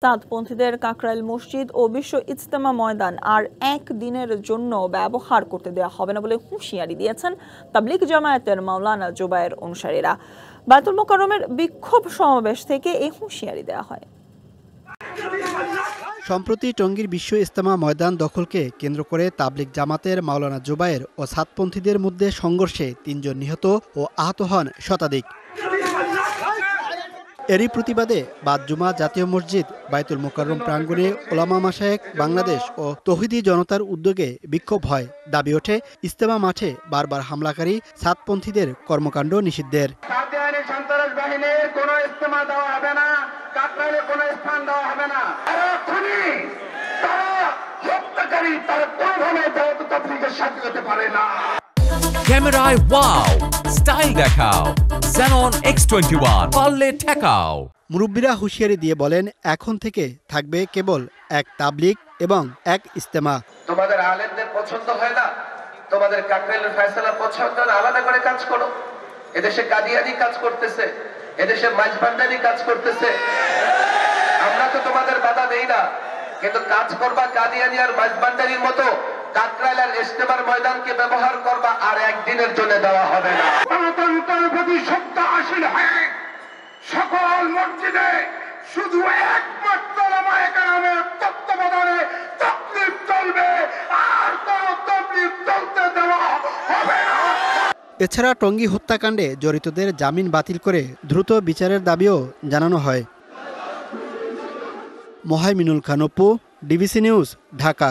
সাতপন্থীদের কাকরাইল মসজিদ ও বিশ্ব ইজতেমা ময়দান আর একদিনের জন্য ব্যবহার করতে দেওয়া হবে না বলে হুঁশিয়ারি দিয়েছেন তাবলিগ জামায়াতের মাওলানা জুবায়ের অনুসারীরা। বায়তুল মোকাররমের বিক্ষোভ সমাবেশ থেকে এই হুঁশিয়ারি দেওয়া হয়। সম্প্রতি টঙ্গীর বিশ্ব ইজতেমা ময়দান দখলকে কেন্দ্র করে তাবলিগ জামাতের মাওলানা জুবায়ের ও সাতপন্থীদের মধ্যে সংঘর্ষে ৩ জন নিহত ও আহত হন শতাধিক। এরই প্রতিবাদে বাদ জুমা জাতীয় মসজিদ বায়তুল মোকাররম প্রাঙ্গণে ওলামা মাশায়েখ বাংলাদেশ ও তৌহিদি জনতার উদ্যোগে বিক্ষোভ হয়। দাবি ওঠে ইজতেমা মাঠে বারবার হামলাকারী সাতপন্থীদের কর্মকাণ্ড নিষিদ্ধের। সন্ত্রাস বাহিনীর কোনো ইজতেমা দেওয়া হবে না, কাকরাইলে কোনো স্থান দেওয়া হবে না। তারা হত্যাকারী, তারা কোনোভাবে তাবলীগের সাথে হতে পারে না। ক্যামেরায় ওয়াও, স্টাইল দেখাও, Xenon X21 পারলে ঠেকাও। মুরব্বীরা হুঁশিয়ারি দিয়ে বলেন, এখন থেকে থাকবে কেবল এক তাবলিগ এবং এক ইজতেমা। তোমাদের আলেমদের পছন্দ হয় না, তোমাদের কাকরাইলের ফয়সালা পছন্দ না, আলাদা করে কাজ করো। এদেশে কাদিয়ানি কাজ করতেছে, এদেশে মাঝবান্ডারি কাজ করতেছে, আমরা তো তোমাদের বাধা দেই না, কিন্তু কাজ করবা কাদিয়ানি আর মাঝবান্ডারির মতো। কাকরাইল আর ইজতেমার ময়দানকে ব্যবহার করবা, আর একদিনের জন্য দেওয়া হবে না। গণতন্ত্রের প্রতি শ্রদ্ধাশীল হয়ে সকল মসজিদে শুধু একমাত্র ওলামায়ে কেরামের তত্ত্বাবধানে তাকলিফ চলবে, আর কোনো তাকলিফ চলতে দেওয়া হবে না। এছাড়া টঙ্গী হত্যাকাণ্ডে জড়িতদের জামিন বাতিল করে দ্রুত বিচারের দাবিও জানানো হয়। Mohaiminul Khan Apu, DBC news, Dhaka.